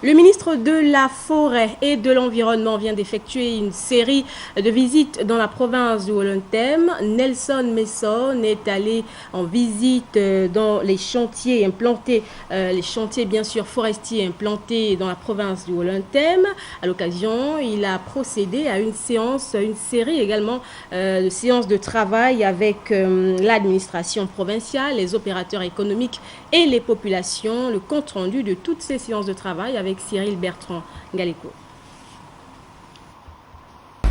Le ministre de la Forêt et de l'Environnement vient d'effectuer une série de visites dans la province du Wolontém. Nelson Messon est allé en visite dans les chantiers implantés, bien sûr forestiers implantés dans la province du Wolontém. À l'occasion, il a procédé à une série également de séances de travail avec l'administration provinciale, les opérateurs économiques et les populations. Le compte rendu de toutes ces séances de travail avec Cyril Bertrand Galéco.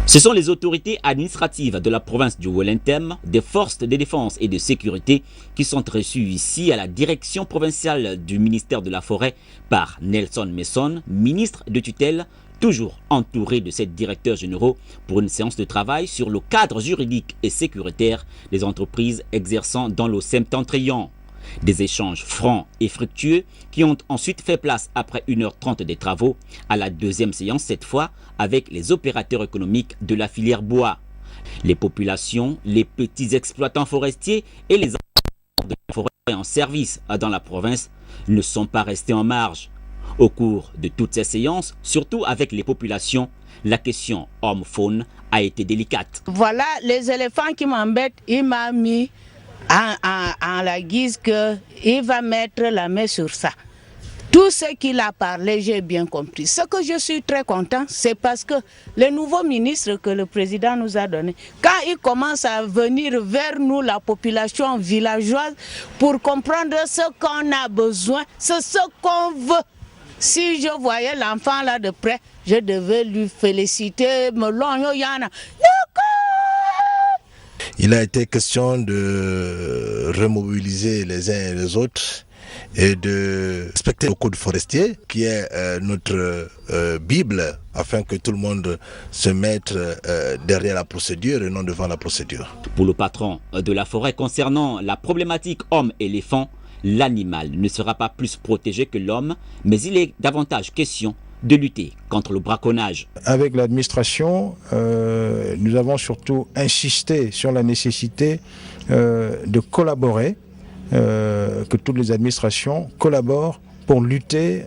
Ce sont les autorités administratives de la province du Wolontém, des forces de défense et de sécurité qui sont reçues ici à la direction provinciale du ministère de la Forêt par Nelson Messon, ministre de tutelle, toujours entouré de 7 directeurs généraux pour une séance de travail sur le cadre juridique et sécuritaire des entreprises exerçant dans le septentrion. Des échanges francs et fructueux qui ont ensuite fait place après 1h30 des travaux à la deuxième séance, cette fois avec les opérateurs économiques de la filière bois. Les populations, les petits exploitants forestiers et les de la forêt en service dans la province ne sont pas restés en marge. Au cours de toutes ces séances, surtout avec les populations, la question homme-faune a été délicate. Voilà les éléphants qui m'embêtent, il m'a mis en la guise qu'il va mettre la main sur ça. Tout ce qu'il a parlé, j'ai bien compris. Ce que je suis très content, c'est parce que le nouveau ministre que le président nous a donné, quand il commence à venir vers nous, la population villageoise, pour comprendre ce qu'on a besoin, c'est ce qu'on veut. Si je voyais l'enfant là de près, je devais lui féliciter. Il a été question de remobiliser les uns et les autres et de respecter le code forestier qui est notre Bible afin que tout le monde se mette derrière la procédure et non devant la procédure. Pour le patron de la forêt concernant la problématique homme-éléphant, l'animal ne sera pas plus protégé que l'homme, mais il est davantage question de lutter contre le braconnage. Avec l'administration, nous avons surtout insisté sur la nécessité de collaborer, que toutes les administrations collaborent pour lutter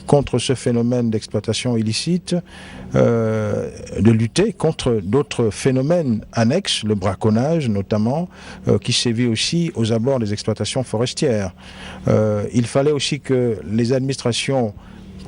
contre ce phénomène d'exploitation illicite, de lutter contre d'autres phénomènes annexes, le braconnage notamment, qui sévit aussi aux abords des exploitations forestières. Il fallait aussi que les administrations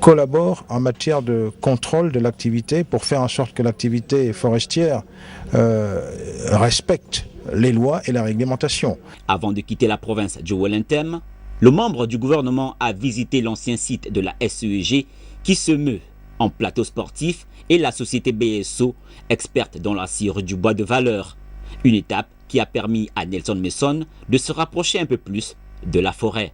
collaborent en matière de contrôle de l'activité pour faire en sorte que l'activité forestière respecte les lois et la réglementation. Avant de quitter la province du Wolontém, le membre du gouvernement a visité l'ancien site de la SEG qui se meut en plateau sportif et la société BSO, experte dans la sciure du bois de valeur. Une étape qui a permis à Nelson Messon de se rapprocher un peu plus de la forêt.